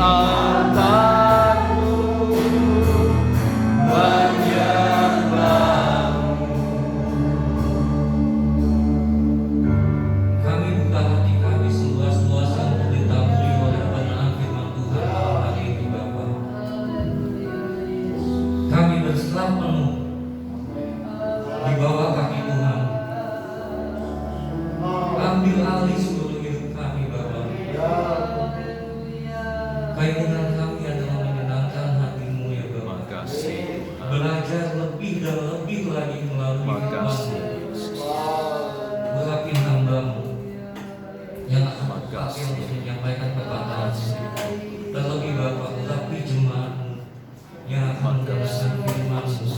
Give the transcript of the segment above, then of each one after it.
anakku menyembahmu. Kami buka hati kami seluas-luasnya untuk ditaburi oleh kebenaran firman Tuhan malam hari ini Bapa. Kami berserah penuh di bawah kaki Tuhan. Ambil alih seluruh hidup kami Bapa. Keinginan kami adalah menyenangkan hati-Mu ya Bapa. Makasih Tuhan. Belajar lebih dan lebih lagi melalui Makasih firman-Mu. Yesus. Urapi hamba-Mu yang akan pakai Makasih. untuk menyampaikan kebenaran-Mu. Terlebih Bapa, urapi jemaat-Mu yang akan mendengarkan firman-Mu.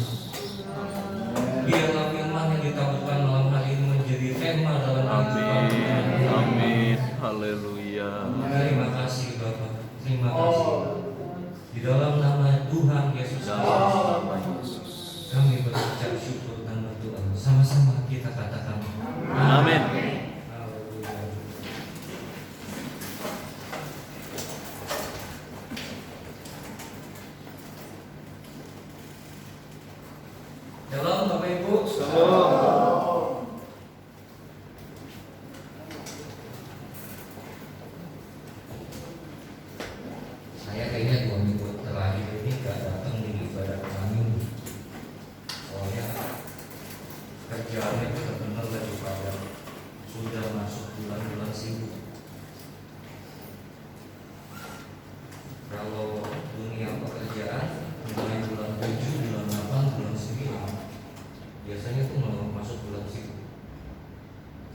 Biarlah firman yang ditaburkan malam hari ini menjadi tema dalam kehidupan kami. Amin. Haleluya. Terima kasih Bapa. Terima kasih. Di dalam nama Tuhan Yesus Dalam Kristus nama Yesus. kami berucap syukur dan berdoa. Sama-sama kita katakan Amin. Haleluya. Shalom Bapak Ibu. Saya kayaknya 2 minggu terakhir ini gak datang di ibadah kami. Soalnya kerjaannya benar-benar lagi pada sudah masuk bulan-bulan sibuk. Kalau dunia pekerjaan mulai bulan 7, bulan 8, bulan 9 biasanya tuh masuk bulan sibuk.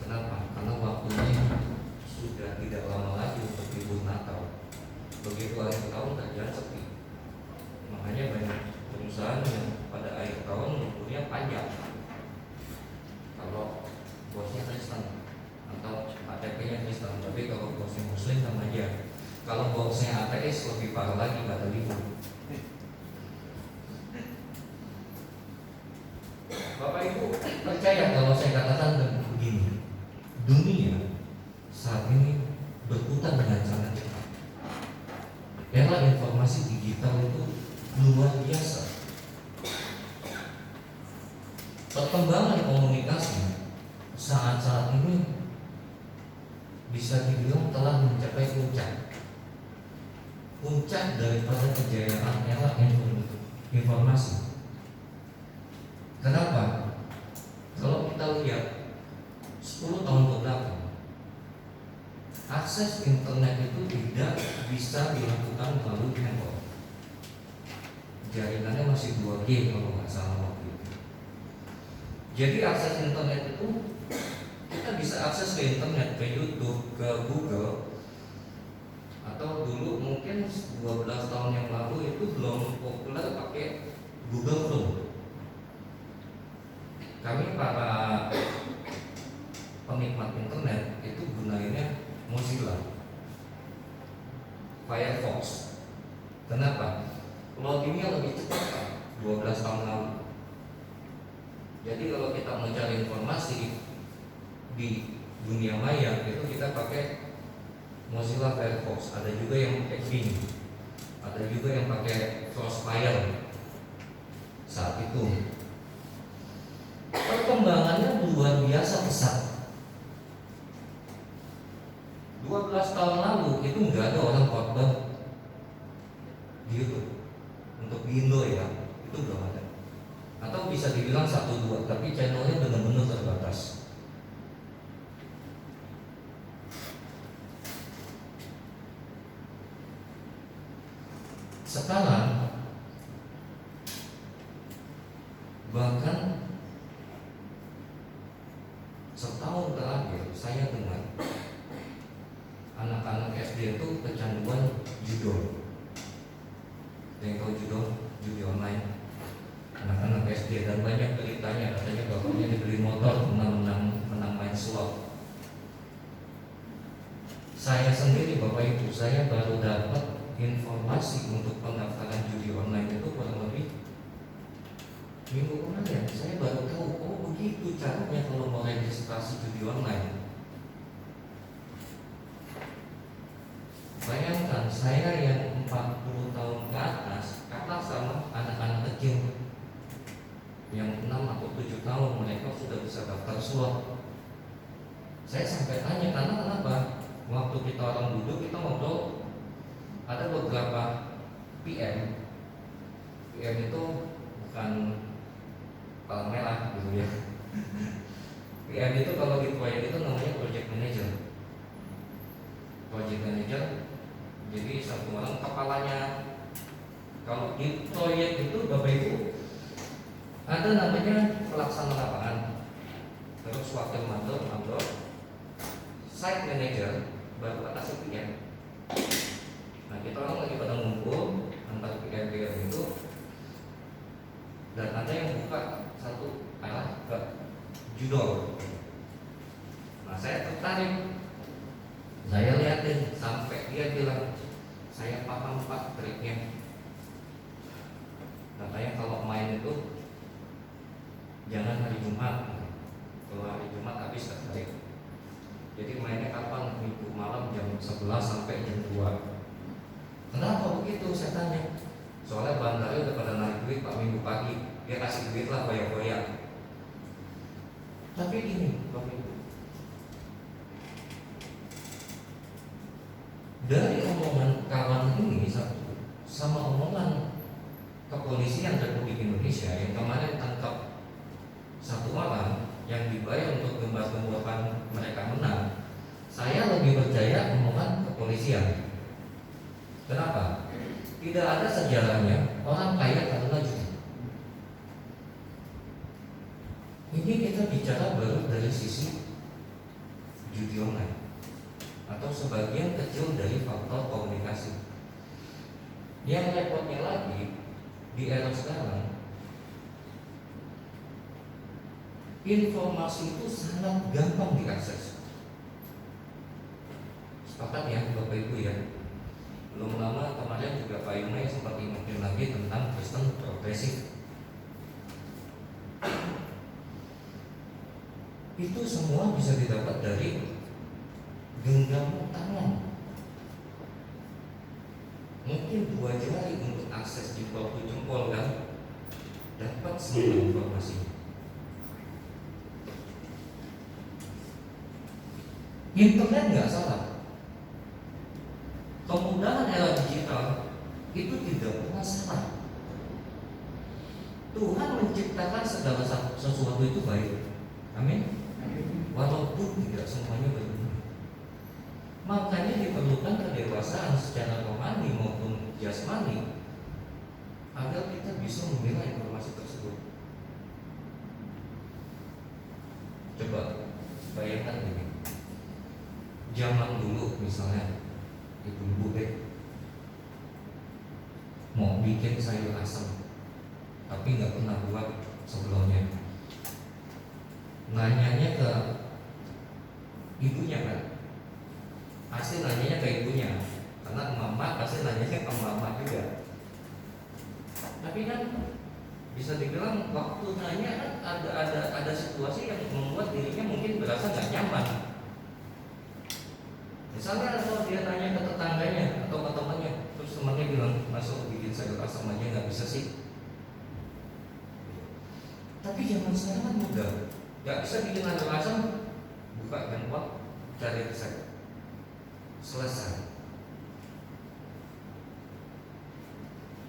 Kenapa? Karena waktunya sudah tidak lama lagi untuk libur Natal. Begitu akhir tahun kerjaan sepi. Makanya banyak perusahaan yang pada akhir tahun liburnya panjang. Kalau bosnya Kristen atau ATP-nya Kristen, tapi kalau bosnya Muslim sama aja. Kalau bosnya ateis lebih parah lagi, nggak ada libur. Bapak Ibu percaya kalau saya katakan begini, dunia saat ini berputar dengan sangat cepat. Era informasi digital itu luar biasa. Perkembangan komunikasi saat-saat ini bisa dibilang telah mencapai puncak daripada kejayaan era informasi. Kenapa? Kalau kita lihat 10 tahun ke belakang, akses internet itu tidak bisa dilakukan melalui handphone. Jaringannya masih 2G kalau nggak salah waktu itu. Jadi akses internet itu kita bisa akses ke internet, ke YouTube, ke Google. Atau dulu mungkin 12 tahun yang lalu itu belum populer pakai Google Chrome. Kami para penikmat internet itu gunainnya Mozilla, Firefox. Kenapa? Loadingnya lebih cepat 12 tahun lalu. Jadi kalau kita mau cari informasi di dunia maya itu kita pakai Mozilla Firefox. Ada juga yang pakai Bing, ada juga yang pakai Crossfire. Saat itu perkembangannya luar biasa pesat. 12 tahun lalu itu nggak ada orang khotbah di YouTube. Untuk di Indo ya, itu belum ada. Atau bisa dibilang 1-2, tapi channelnya benar-benar terbatas. Sekarang bahkan setahun terakhir saya dengar anak-anak SD itu kecanduan judo. Yang tahu judo, judi online. Anak-anak SD dan banyak beritanya, katanya bapaknya dibeli motor menang main slot. Saya sendiri Bapak Ibu, saya baru dapat informasi untuk pendaftaran judi online itu kurang lebih minggu kemarin. Saya baru tahu, oh begitu caranya kalau mau registrasi judi online. Bayangkan saya yang 40 tahun ke atas kalah sama anak-anak kecil yang 6 atau 7 tahun mereka sudah bisa daftar swab. Saya sampai tanya karena kenapa? Waktu kita orang duduk kita ngobrol, ada beberapa PM itu bukan palang merah gitu ya. PM itu kalau di proyek itu namanya project manager. Project manager, jadi satu orang kepalanya. Kalau di proyek itu Bapak Ibu ada namanya pelaksana lapangan, terus wakil mandor, site manager, baru atas PM. Nah kita orang lagi pada ngumpul antar PM itu, dan ada yang buka satu arah ke judul. Nah saya tertarik, saya liatin sampai dia bilang saya paham Pak triknya. Katanya kalau main itu jangan hari Jumat. Kalau hari Jumat habis tertarik. Jadi mainnya kapan? Minggu malam jam 11 sampai jam 2. Kenapa begitu? Saya tanya. Soalnya bandarnya udah pada narik duit Pak Minggu pagi. Dia kasih duit lah goyang-goyang. Tapi gini Bapak Ibu, dari omongan kawan ini satu sama omongan kepolisian Republik Indonesia yang kemarin tangkap satu orang yang dibayar untuk gembor-gemborkan mereka menang, saya lebih percaya omongan kepolisian. Kenapa? Tidak ada sejarahnya orang kaya karena judi. Ini kita bicara baru dari sisi judi online atau sebagian kecil dari faktor komunikasi. Yang repotnya lagi di era sekarang, informasi itu sangat gampang diakses. Sepakat ya Bapak Ibu ya. Belum lama kemarin juga Pak Yunai sempat ingetin lagi tentang Kristen progresif. Itu semua bisa didapat dari genggam tangan. Mungkin 2 jari untuk akses jempol kan, dapat semua informasi. Internet nggak salah. Kemudahan era digital itu tidak pernah salah. Tuhan menciptakan segala sesuatu itu baik. Amin. Walaupun tidak semuanya berguna. Makanya diperlukan kedewasaan secara rohani maupun jasmani agar kita bisa memilah informasi tersebut. Coba bayangkan ini. Zaman dulu misalnya ibu-ibu mau bikin sayur asam tapi nggak pernah buat sebelumnya, nanyanya ke ibunya kan, pasti nanyanya ke ibunya karena mama pasti nanyanya ke mama juga. Tapi kan bisa dibilang waktu nanya kan ada situasi yang membuat dirinya mungkin berasa nggak nyaman. Misalnya kalau dia tanya ke tetangganya atau ke temannya, terus temannya bilang masuk bikin sayur asam aja nggak bisa sih. Tapi zaman sekarang kan mudah, nggak bisa bikin sayur asam, buka handphone, cari resep, selesai.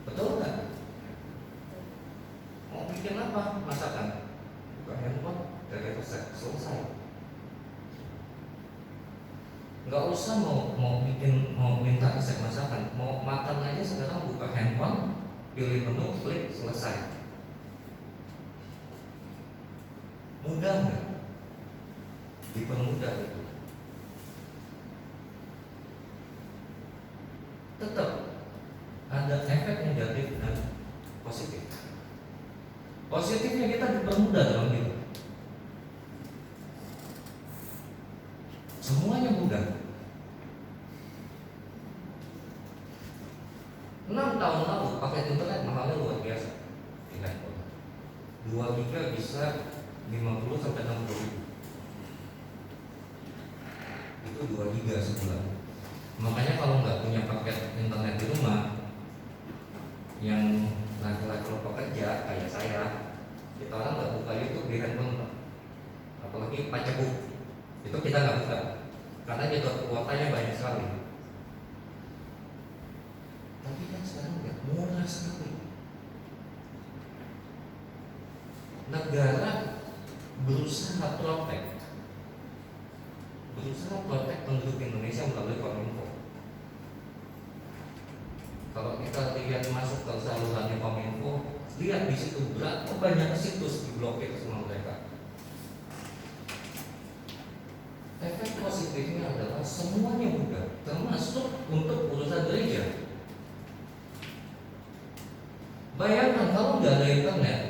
Betul nggak? Mau bikin apa masakan? Buka handphone, cari resep, selesai. Nggak usah mau minta resep masakan, mau makan aja sekarang buka handphone, pilih menu, klik, selesai. Mudah nggak? Dipermudah itu. Tetap ada efek negatif dan positif. Positifnya kita dipermudah dalam hidup. Semuanya mudah. 6 tahun lalu pakai internet mahalnya luar biasa. Di handphone 2 giga bisa 50 sampai 60 ribu. Itu 2 giga sebulan. Makanya kalau nggak punya paket internet di rumah, sekarang ya murah sekali. Negara berusaha protek penduduk Indonesia melalui Kominfo. Kalau kita lihat masuk ke salurannya Kominfo, lihat di situ berapa banyak situs diblokir sama mereka. Efek positifnya adalah semuanya mudah, termasuk untuk urusan gereja. Bayangkan kalau nggak ada internet,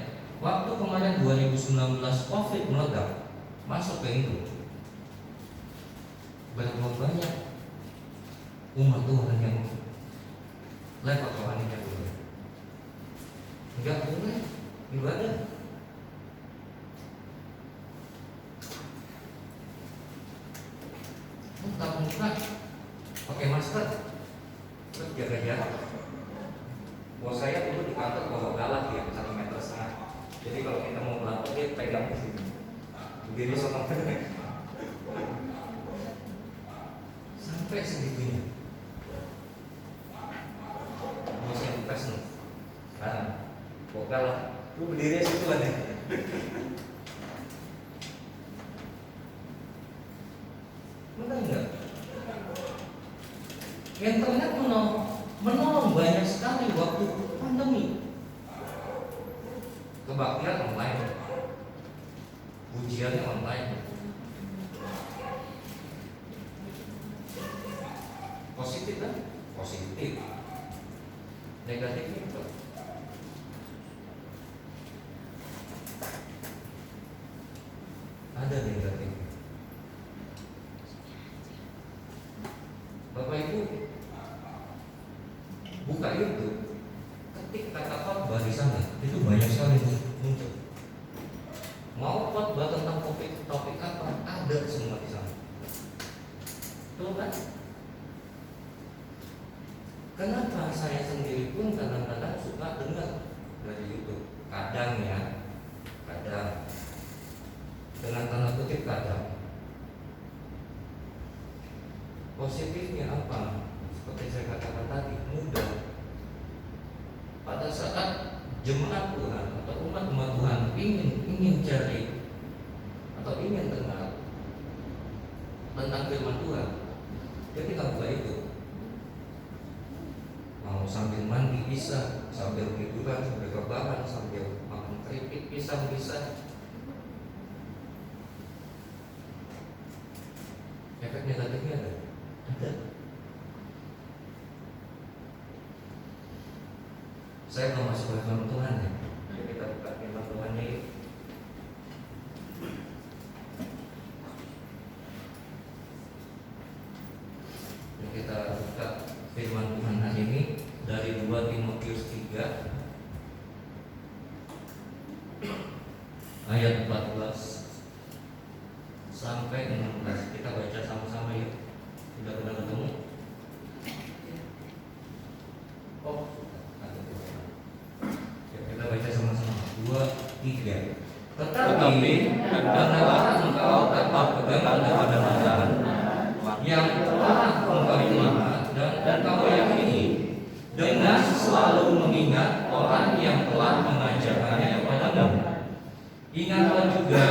waktu kemarin 2019 COVID meledak, masuk ke Indo, berapa banyak umat Tuhan yang lewat rohaninya dulu? Nggak boleh ibadah. Tetap muka, pakai masker, terus jaga jarak. Bos saya dulu di kantor bawa galak ya, 1,5 meter. Jadi kalau kita mau melapor dia pegang di sini, berdiri sama pendek. Sampai segitunya. Bos yang tes nih, sekarang bawa galak, lu berdiri situ aja. Benar enggak? Internet menolong banyak sekali waktu pandemi. Kebaktian online, ujiannya online. Positif kan? Positif. Negatifnya apa? Ada negatif. Bapak Ibu buka YouTube, ketik kata khotbah di sana, itu banyak sekali muncul. Mau khotbah tentang topik apa, ada semua di sana. Tuh kan? Kenapa saya sendiri pun kadang-kadang suka dengar dari YouTube? Kadang ya, kadang dengan tanda kutip kadang. Positifnya apa? Seperti saya katakan tadi, mudah. Pada saat jemaat Tuhan atau umat Tuhan ingin cari atau ingin dengar tentang firman Tuhan, dia tinggal buka itu. Mau sambil mandi bisa, sambil tiduran, sambil rebahan, sambil makan keripik pisang bisa. Efek negatifnya ada. Saya mau masuk ke firman Tuhan ya. Jadi kita buka firman Tuhan ini. Jadi kita buka firman Tuhan hari ini dari 2 Timotius 3 ayat 14 sampai 16. Kita baca sama-sama yuk. Sudah pernah ketemu? Oh, ya, kita baca sama-sama. 2, 3. Tetapi hendaklah engkau tetap pegang kepada Tuhan yang telah engkau terima dan engkau yakini, dengan selalu mengingat orang yang telah mengajarkannya kepadamu. Ingatlah juga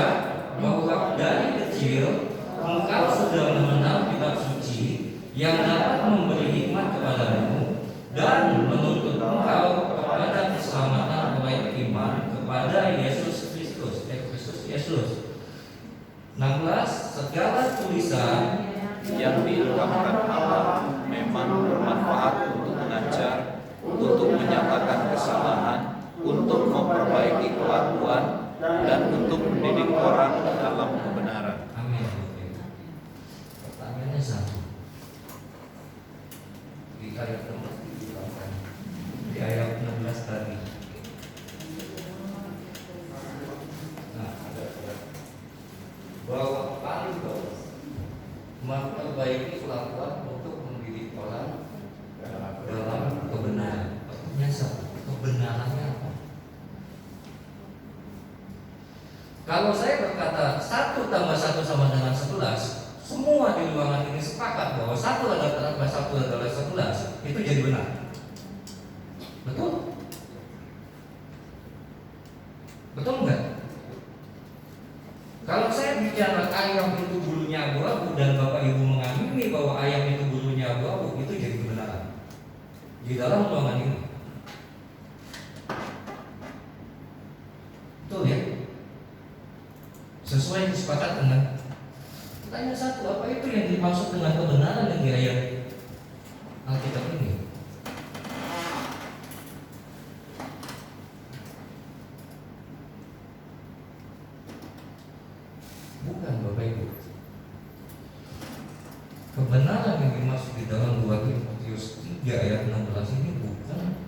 bahwa dari kecil engkau sudah mengenal kitab suci yang dapat memberi hikmat kepadamu dan menuntut engkau kepada keselamatan oleh iman kepada Yesus Kristus. Yesus. 16. Segala tulisan yang diilhamkan Allah memang bermanfaat untuk mengajar, untuk menyatakan kesalahan, untuk memperbaiki kelakuan, dan untuk mendidik orang dalam kebenaran. Amin. Pertanyaannya satu. Di ayat nomor 7, di ayat 16 tadi. Nah, ada bahwa paling bagus memperbaiki kelakuan untuk mendidik orang dalam kebenaran. Pertanyaannya satu. Kebenarannya apa? Kalau saya berkata 1 tambah 1 sama dengan 11, semua di ruangan ini sepakat bahwa 1 adalah 1 adalah 11, itu jadi benar. di dalam ruangan ini. Betul ya? Sesuai kesepakatan kan? Tanya satu, apa itu yang dimaksud dengan kebenaran yang di ayat Alkitab ini? Bukan Bapak Ibu. Kebenaran yang dimaksud di dalam 2 Timotius 3 ayat 16 ini bukan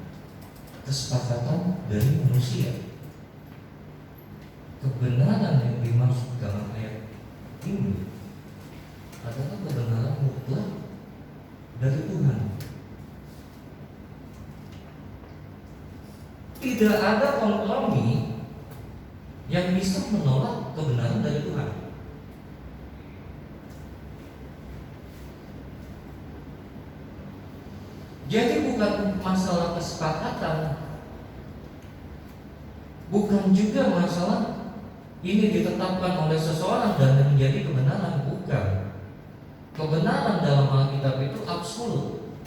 kesepakatan dari manusia. Kebenaran yang dimaksud dalam ayat ini adalah kebenaran mutlak dari Tuhan. Tidak ada kompromi yang bisa menolak kebenaran dari Tuhan. Jadi bukan masalah kesepakatan, bukan juga masalah ini ditetapkan oleh seseorang dan menjadi kebenaran, bukan. Kebenaran dalam Alkitab itu absolut.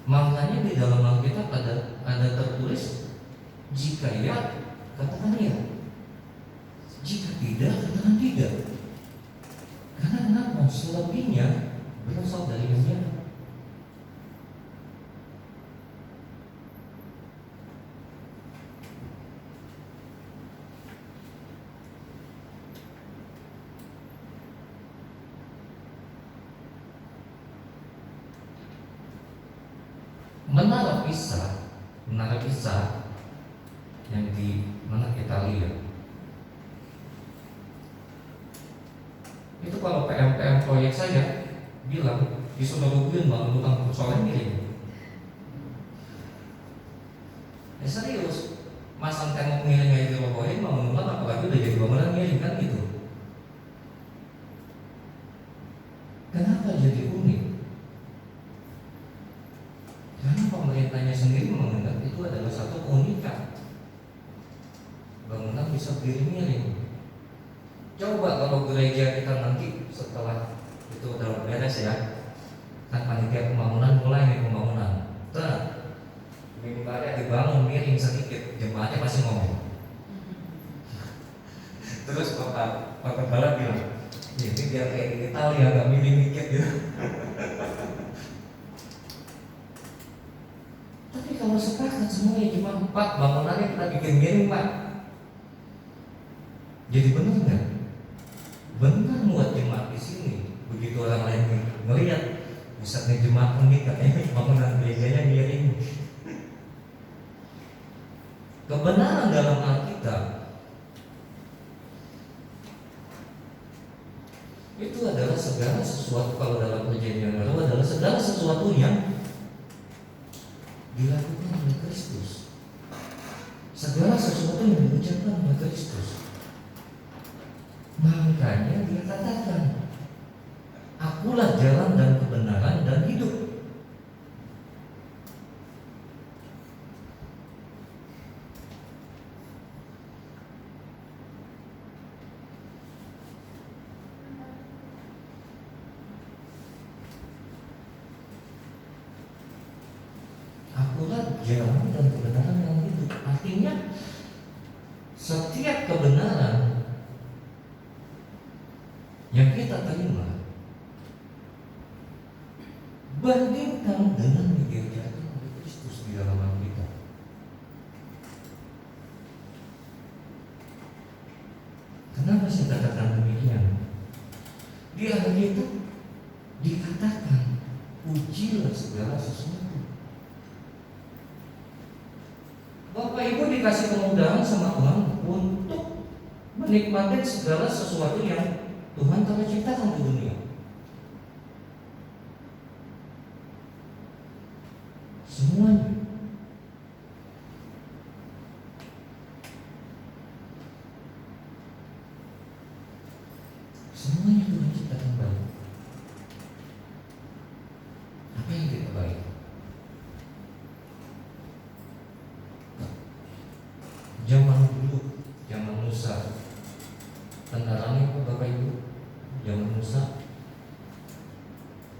Makanya di dalam Alkitab ada tertulis, jika ya, katakan ya. Jika tidak, katakan tidak. Karena kenapa? Selebihnya berasal dari yang jahat. Menara Pisa yang di mana Italia itu, kalau PM proyek saya bilang disuruh rugiin bangun utang soalnya miring. Serius, masang tembok miring aja dirobohin, bangun utang apalagi udah jadi bangunan miring kan gitu. Kenapa jadi unik? Karena pemerintahnya sendiri menganggap itu adalah satu keunikan. Bangunan bisa berdiri miring. Coba kalau gereja kita nanti setelah itu udah beres ya, kan panitia pembangunan mulai nih pembangunan. Mimbarnya dibangun miring sedikit, jemaatnya masih ngomong. Terus Pak Kepala bilang, ini biar kayak di Italia agak miring dikit gitu. Tapi kalau sepakat semuanya cuma 4 bangunannya kita bikin miring Pak, jadi benar nggak? Benar muat jemaat di sini. Begitu orang lain melihat, pusatnya jemaat ini katanya bangunan gerejanya miring. Kebenaran dalam Alkitab itu adalah segala sesuatu, kalau dalam perjanjian baru adalah segala sesuatu yang dilakukan oleh Kristus, segala sesuatu yang diucapkan oleh Kristus. Makanya dia katakan, akulah jalan dan kebenaran dan hidup. Akulah jalan dan kebenaran yang hidup. Artinya setiap kebenaran yang kita terima, bandingkan dengan yang diajarkan oleh Kristus di dalam Alkitab. Kenapa saya katakan demikian? Di Alkitab dikatakan, ujilah segala sesuatu. Bapak Ibu dikasih kemudahan sama Tuhan untuk menikmati segala sesuatu yang Tuhan telah ciptakan di dunia. Semuanya. Semuanya Tuhan ciptakan baik. Apa yang tidak baik? Zaman dulu, zaman Musa, tentaranya Bapak Ibu, zaman Musa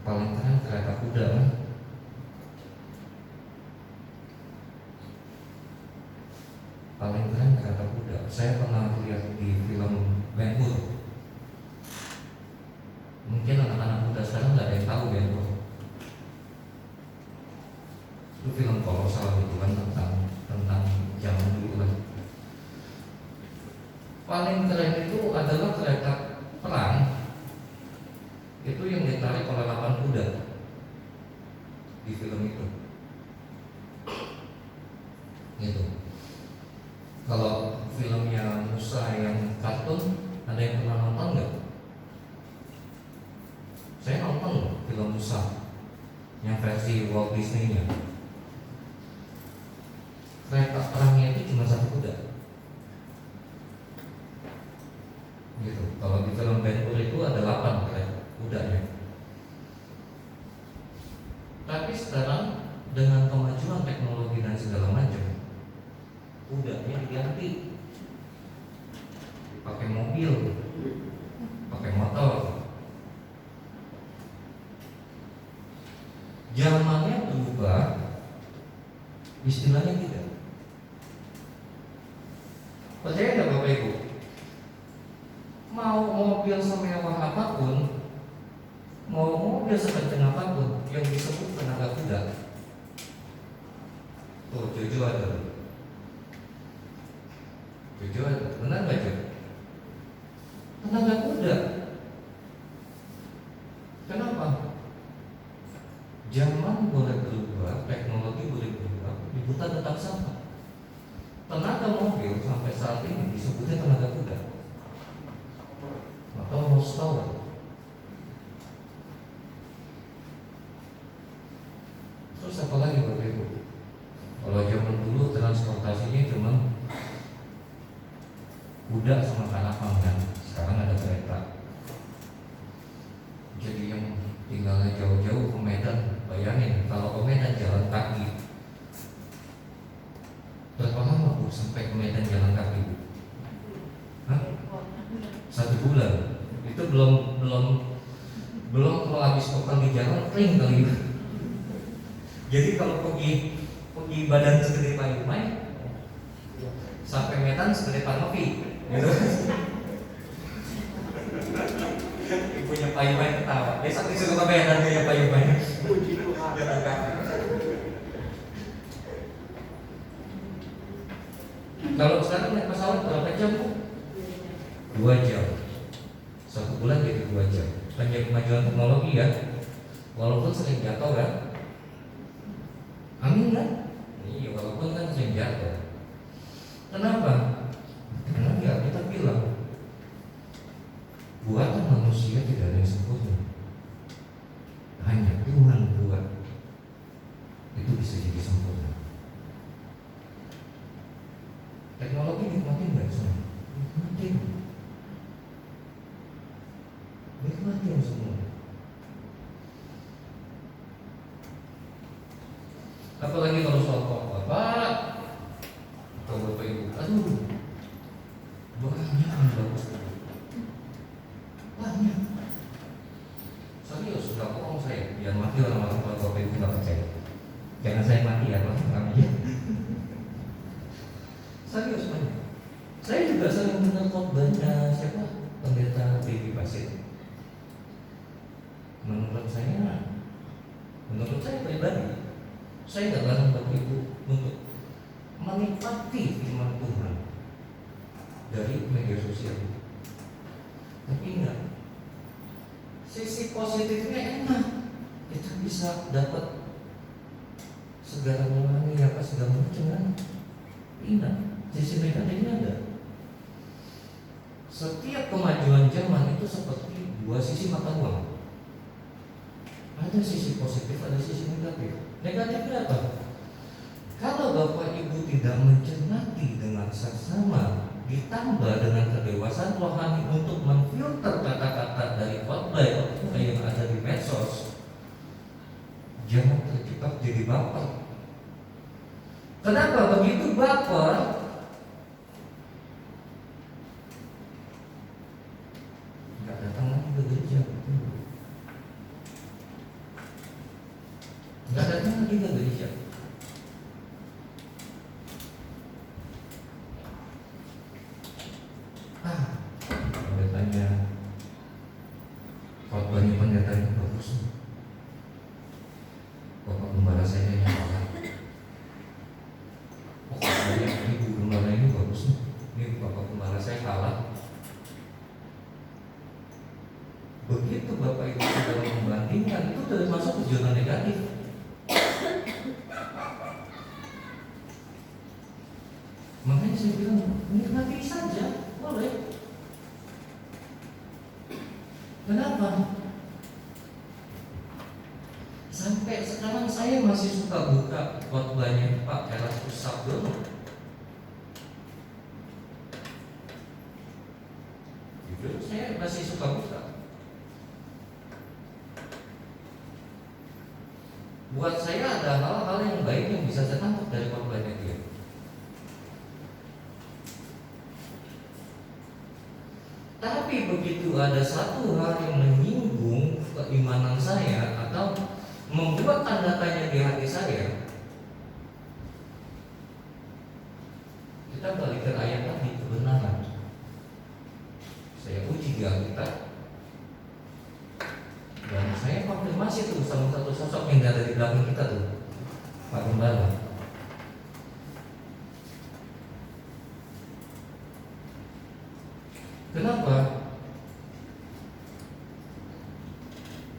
paling terakhir kereta kuda kan? Paling keren kereta kuda. Saya pernah lihat di film Ben-Hur. Mungkin anak-anak muda sekarang nggak ada yang tahu Ben-Hur. Itu film kolosal gitu kan, tentang zaman dulu kan. Paling keren itu adalah kereta perang. Itu yang ditarik oleh 8 kuda di film itu. Gitu. Kalau filmnya Musa yang kartun, ada yang pernah nonton nggak? Saya nonton film Musa yang versi Walt Disney-nya. Kereta perangnya itu cuma 1 kuda. Gitu. Kalau di film Ben-Hur itu ada 8 kereta kudanya. Tapi sekarang dengan kemajuan teknologi dan segala macam, kudanya diganti, pakai mobil, pakai motor. Zamannya berubah, istilahnya tidak. Percaya nggak Bapak Ibu? Mau mobil semewah apapun, mau mobil sekencang apapun, yang disebut tenaga kuda. Tuh, Jojo ada. Jojo ada, benar nggak Jojo? Tenaga kuda. Kenapa? Zaman boleh berubah, teknologi boleh berubah, diputar tetap sama. Tenaga mobil sampai saat ini disebutnya tenaga kuda atau horsepower. Terus apa lagi Bapak Ibu? Kalau zaman dulu transportasinya cuma kuda sama karavan kan, sekarang ada kereta. Jadi yang tinggalnya jauh-jauh ke Medan, bayangin kalau ke Medan jalan kaki. Berapa lama Bu sampai ke Medan jalan kaki Bu? Hah? 1 bulan. Itu belum kalau habis total di jalan kering kali. Jadi kalau pergi badan segede payung sampai Medan segede Panovi gitu. Ibunya payung ketawa. Besok disuruh ke Medan punya payung. Puji Tuhan. Kalau sekarang naik pesawat berapa jam Bu? 2 jam. 1 bulan jadi 2 jam. Banyak kemajuan teknologi ya. Walaupun sering jatuh kan. Amin kan? Iya, walaupun kan sering jatuh. Kenapa? Karena ya kita bilang buatan manusia tidak ada yang sempurna. Hanya Tuhan buat itu bisa jadi sempurna. Teknologi nikmatin nggak semua? Nikmatin semua. Apalagi kalau soal Bapak atau Bapak Ibu, aduh banyak yang bagus, banyak. Serius, nggak bohong saya. Biar mati orang-orang kalau Bapak Ibu nggak percaya. Jangan saya mati ya, Pak. Serius banyak. Saya juga sering dengar khotbahnya siapa? Pendeta Baby Basit. Menurut saya pribadi, saya nggak larang Bapak Ibu untuk menikmati firman Tuhan dari media sosial. Tapi ingat, sisi positifnya enak. Kita bisa dapat segala rohani apa segala macam kan. Ingat, sisi negatifnya ada. Setiap kemajuan zaman itu seperti 2 sisi mata uang. Ada sisi positif, ada sisi negatif. Negatifnya apa? Kalau Bapak Ibu tidak mencermati dengan seksama, ditambah dengan kedewasaan rohani untuk memfilter kata-kata dari khotbah yang ada di medsos, jangan terjebak jadi baper. Kenapa begitu baper? Nggak datang lagi ke gereja. nggak datang lagi ke gereja. Pendetanya, khotbahnya pendetanya bagus. Bapak gembala saya yang kalah. Khotbahnya ibu gembala ini bagus. Ini bapak gembala saya kalah. Begitu bapak ibu sudah membandingkan, itu sudah masuk ke zona negatif. Makanya saya bilang nikmati saja, boleh. Kenapa? Sampai sekarang saya masih suka buka khotbahnya Pak Erasmus Sabdono. Itu saya masih suka buka. Buat saya ada hal-hal yang baik yang bisa saya tangkap dari khotbahnya dia. Tapi begitu ada satu hal yang menyinggung keimanan saya atau membuat tanda tanya di hati saya, kita balik ke ayat tadi, kebenaran. Saya uji di Alkitab dan saya konfirmasi tuh sama satu sosok yang ada di belakang kita tuh, Pak Gembala. Kenapa?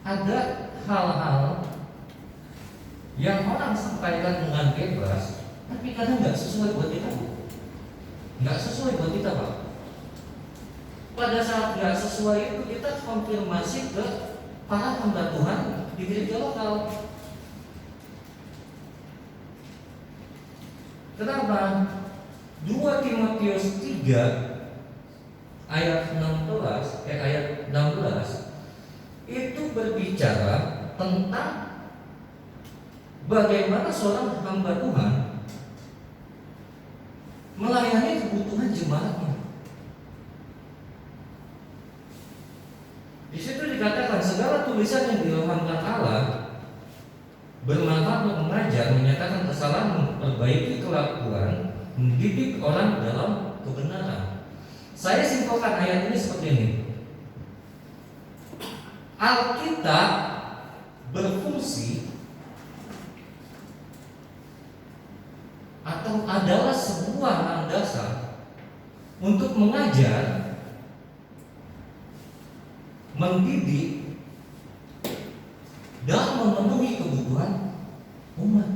Ada hal-hal yang orang sampaikan dengan bebas, tapi kadang nggak sesuai buat kita, nggak sesuai buat kita, Pak. Pada saat nggak sesuai itu kita konfirmasi ke para hamba Tuhan di gereja lokal. Kenapa? 2 Timotius 3 ayat 16 itu berbicara tentang bagaimana seorang hamba Tuhan melayani kebutuhan jemaatnya. Di situ dikatakan segala tulisan yang diilhamkan Allah bermanfaat untuk mengajar, menyatakan kesalahan, memperbaiki kelakuan, mendidik orang dalam kebenaran. Saya simpulkan ayat ini seperti ini. Alkitab berfungsi atau adalah sebuah landasan untuk mengajar, mendidik, dan memenuhi kebutuhan umat.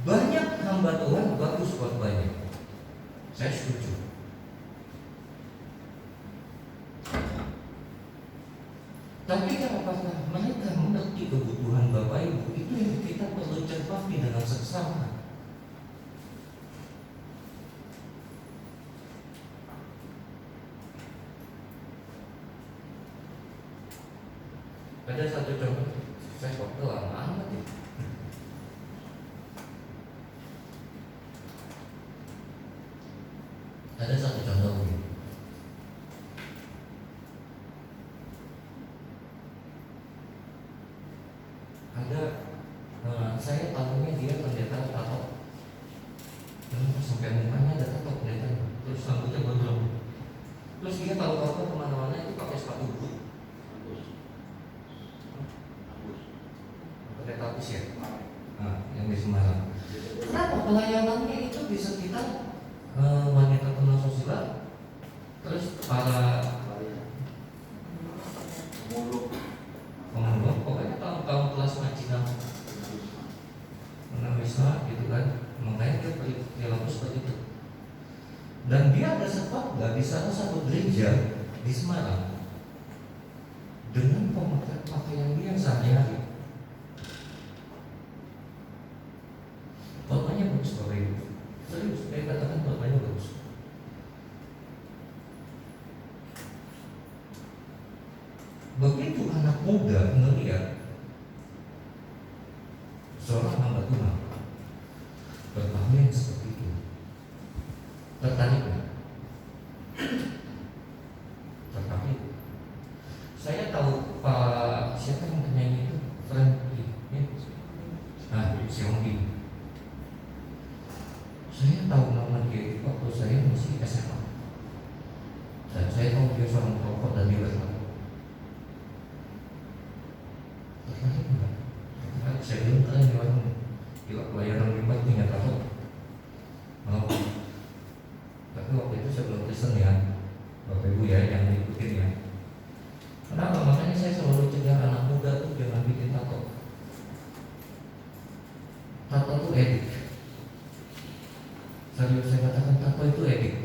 Banyak hamba Tuhan bagus khotbahnya, saya setuju. Tapi apakah mereka mengerti kebutuhan Bapak Ibu? Itu yang kita perlu cermati dengan seksama. Ada satu contoh, saya kok lama amat ya. Ada satu contoh begini. Saya tahunya dia pendeta tato. Sampai mukanya ada tato pendeta. Terus rambutnya gondrong. Terus dia kalau kemana-mana itu pakai sepatu boot. Pendeta Pus ya? Nah, yang di Semarang. Kenapa pelayanannya itu di sekitar wanita penasusila, terus para pemulung, pokoknya tahun-tahun kelas majikan menamisma gitu kan. Makanya dia perilaku seperti itu. Dan dia ada khotbah di salah satu gereja di Semarang dengan pakaian dia yang sehari-hari. Khotbahnya bagus Bapak Ibu. Serius, saya katakan khotbahnya bagus. Begitu anak muda melihat seorang hamba Tuhan berpakaian seperti itu, tertarik. sebelum Kristen ya, Bapak Ibu ya yang diikutin ya. Kenapa? Makanya saya selalu cegah anak muda tuh jangan bikin tato. Tato itu edik. Serius saya katakan, tato itu edik.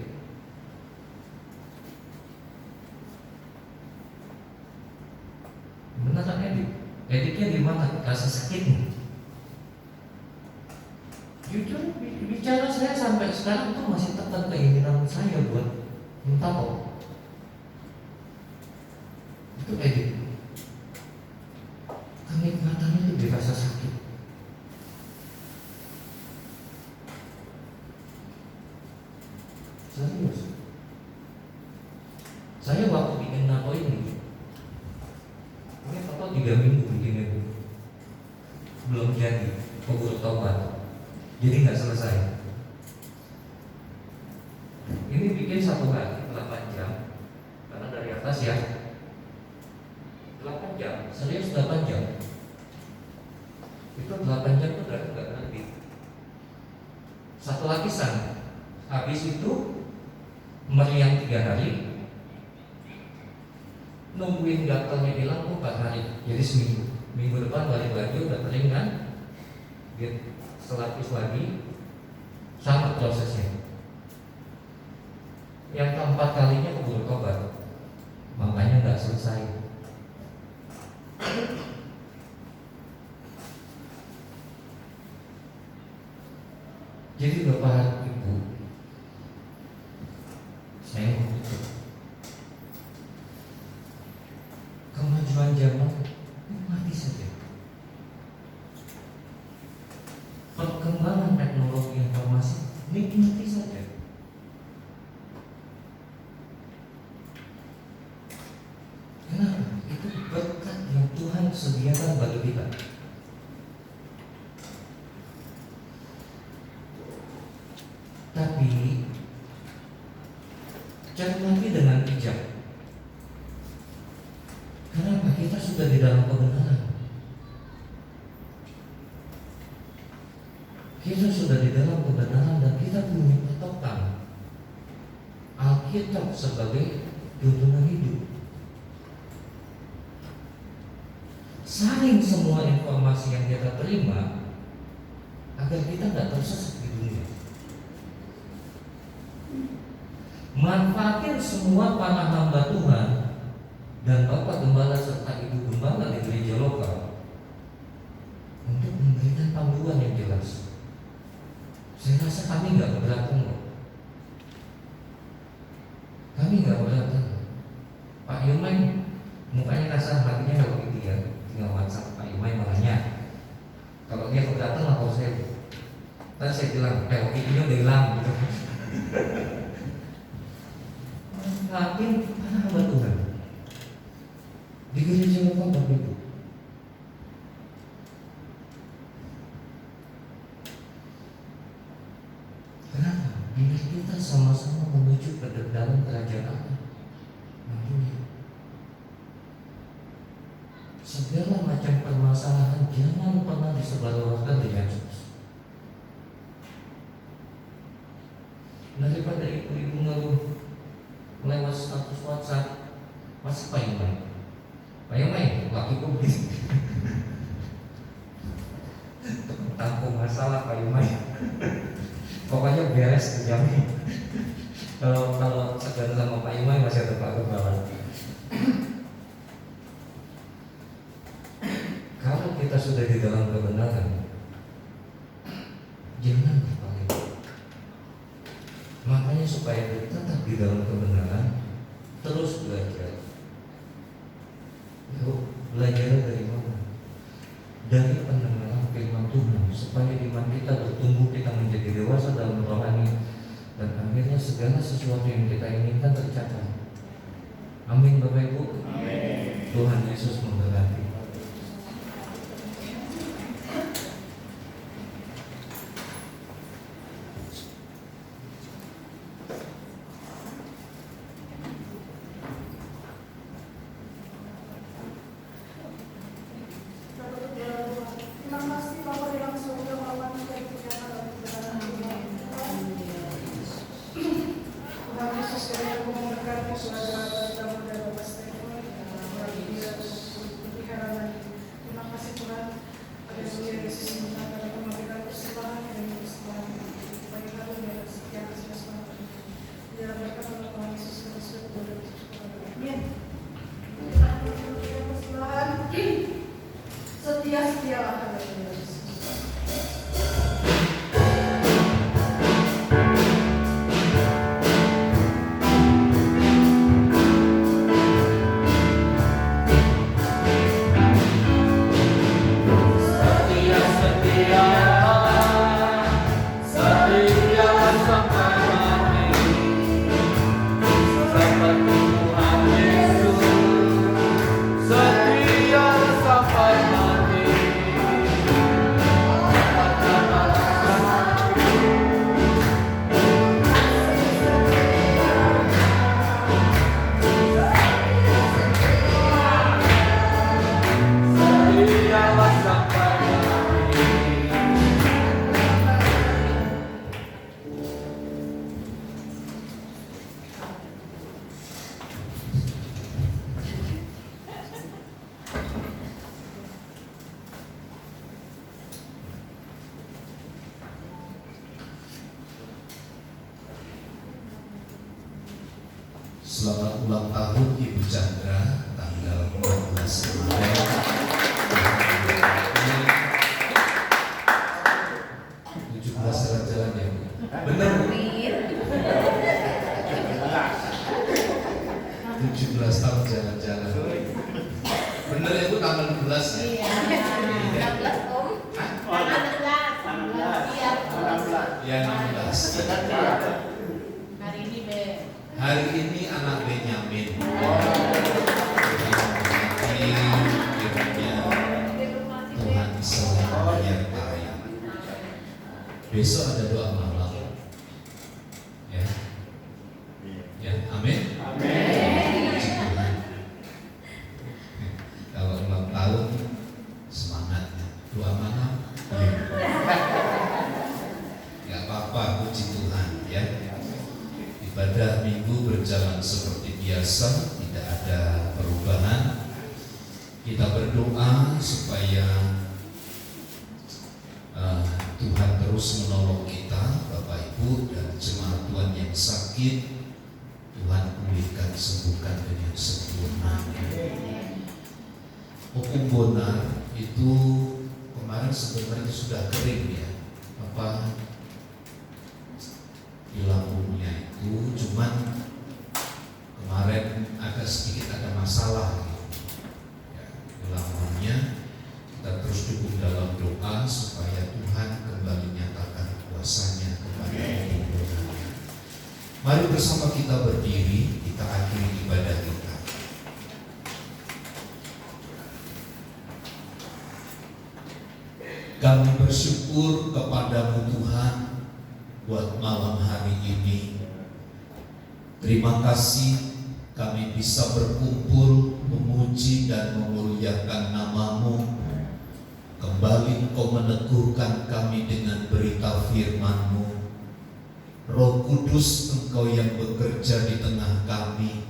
Beneran edik. Ediknya di mana? Rasa sakitnya. Jujur bicara, saya sampai sekarang tuh masih tekan keinginan saya buat tato. Itu edik. Kenikmatannya itu dirasa sakit. Serius. Saya waktu bikin tato ini tato 3 minggu bikinnya itu, belum jadi, keburu tobat, jadi nggak selesai. Ini bikin 1 hari 8 jam, karena dari atas ya 8 jam, serius 8 jam. Itu 8 jam itu berarti nggak lebih 1 lapisan. Habis itu meriang 3 hari, nungguin gatalnya hilang 4 hari, jadi seminggu. Minggu depan balik lagi udah kering kan, selapis lagi, sama prosesnya. Yang keempat kalinya keburu tobat, makanya nggak selesai. Jadi Bapak Ibu, saya mau tutup. Kemajuan zaman mati saja. Perkembangan teknologi informasi nikmati saja. Kenapa? Itu berkat yang Tuhan sediakan bagi kita. Tapi cermati dengan bijak. Kenapa? Kita sudah di dalam kebenaran. Kita sudah di dalam kebenaran dan kita punya patokan Alkitab sebagai tuntunan hidup. Saring semua informasi yang kita terima agar kita tidak tersesat di dunia. Manfaatin semua para hamba Tuhan dan Bapak Gembala serta Ibu Gembala di gereja lokal untuk memberikan panduan yang jelas. Saya rasa kami nggak keberatan kok. Kami nggak keberatan. Pak Yumai mukanya kasar, hatinya nggak begitu ya. Tinggal WhatsApp Pak Yumai malahnya. Kalau dia keberatan lapor saya. Tadi saya bilang, ini udah hilang gitu. Makin mana hamba Tuhan di gereja lokal Bapak Ibu. Kenapa? Biar kita sama-sama menuju ke dalam kerajaan Allah nantinya. Segala macam permasalahan jangan pernah disebarluaskan di medsos. Daripada ibu-ibu ngeluh lewat status WhatsApp, masih Pak Yumai. Pak Yumai, lakiku begini. Tampung masalah Pak Yumai. Pokoknya beres terjamin. Kalau segan sama Pak Yumai masih ada Pak Gembala. Kalau kita sudah di dalam kebenaran, jangan berpaling. Makanya supaya kita tetap di dalam kebenaran, terus belajar. Yuk, belajar dari mana? Dari pendengaran firman Tuhan, supaya iman kita bertumbuh, kita menjadi dewasa dalam rohani, dan akhirnya segala sesuatu yang kita inginkan tercapai. Amin Bapak Ibu. Amin. Tuhan Yesus memberkati. Terima kasih Setia-setialah kepada Yesus. Selamat ulang tahun Ibu Chandra tanggal 14 kemarin. 17 jalan-jalan ya Bu? Bener Bu? 17 tahun jalan-jalan. Bener ya Bu, tanggal 12 ya? Iya, 16 Om. 16. Ya 16. Hari ini Be. Hari ini anak Benyamin. Kiranya Tuhan bisa menyertai. Besok ada doa malam. Ya. Ya, amin. Puji Tuhan. Kalau ulang tahun semangatnya doa malam. Gak apa-apa, puji Tuhan ya. Ibadah minggu berjalan seperti biasa, tidak ada perubahan. Kita berdoa supaya Tuhan terus menolong kita, Bapak Ibu dan jemaat Tuhan yang sakit. Tuhan pulihkan, sembuhkan dengan sempurna. Opung Bonar itu kemarin sebenarnya sudah kering ya, di lambungnya itu, cuman kemarin agak sedikit ada masalah ya, di lambungnya. Kita terus dukung dalam doa supaya Tuhan kembali nyatakan kuasanya kepada hidupnya. Mari bersama kita berdiri, kita akhiri ibadah kita. Kami bersyukur kepadamu Tuhan buat malam hari ini. Terima kasih kami bisa berkumpul memuji dan memuliakan nama-Mu. Kembali Engkau meneguhkan kami dengan berita firman-Mu. Roh Kudus Engkau yang bekerja di tengah kami.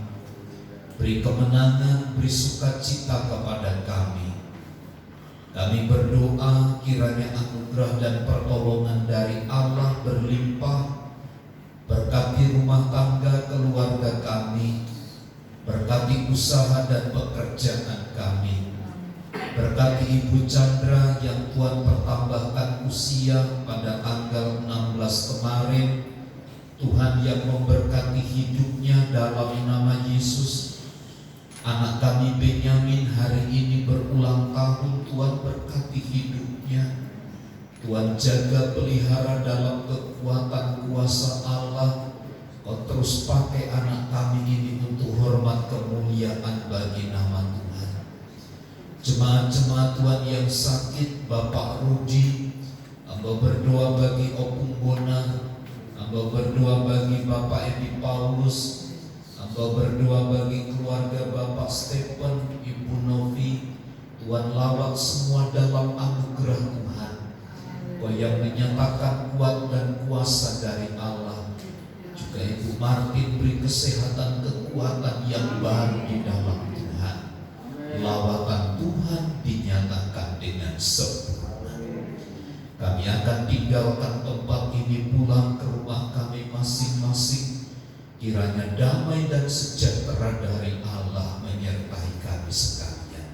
Beri kemenangan, beri sukacita kepada kami. Kami berdoa kiranya anugerah dan pertolongan dari Allah berlimpah. Berkati rumah tangga keluarga kami, berkati usaha dan pekerjaan kami. Berkati Ibu Chandra yang Tuhan pertambahkan usia pada tanggal 16 kemarin. Tuhan yang memberkati hidupnya dalam nama Yesus. Anak kami Benyamin hari ini berulang tahun, Tuhan berkati hidupnya. Tuhan jaga pelihara dalam kekuatan kuasa Allah. Kau terus pakai anak kami ini untuk hormat kemuliaan bagi nama Tuhan. Jemaat-jemaat Tuhan yang sakit, Bapak Rudi, hamba berdoa bagi Opung Bona, hamba berdoa bagi Bapak Edi Paulus, hamba berdoa bagi keluarga Bapak Stephen, Ibu Novi. Tuhan lawat semua dalam anugerah Tuhan. Kau yang menyatakan kuat dan kuasa dari Allah. juga Ibu Martin beri kesehatan, kekuatan yang baru di dalam Tuhan. Lawatan Tuhan dinyatakan dengan sempurna. Kami akan tinggalkan tempat ini, pulang ke rumah kami masing-masing. Kiranya damai dan sejahtera dari Allah menyertai kami sekalian.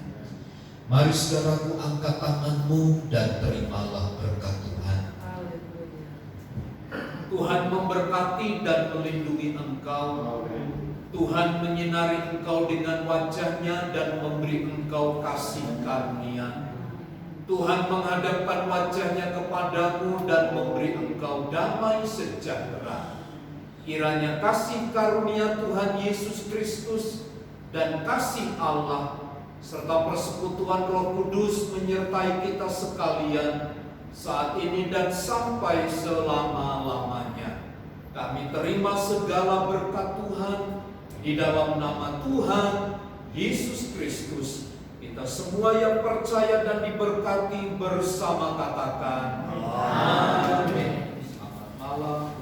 Mari saudaraku, angkat tanganmu dan terimalah berkat Tuhan. Tuhan memberkati dan melindungi engkau. Tuhan menyinari engkau dengan wajah-Nya dan memberi engkau kasih karunia. Tuhan menghadapkan wajah-Nya kepadamu dan memberi engkau damai sejahtera. Kiranya kasih karunia Tuhan Yesus Kristus dan kasih Allah serta persekutuan Roh Kudus menyertai kita sekalian saat ini dan sampai selama-lamanya. Kami terima segala berkat Tuhan di dalam nama Tuhan Yesus Kristus. Kita semua yang percaya dan diberkati bersama katakan amin. Selamat malam.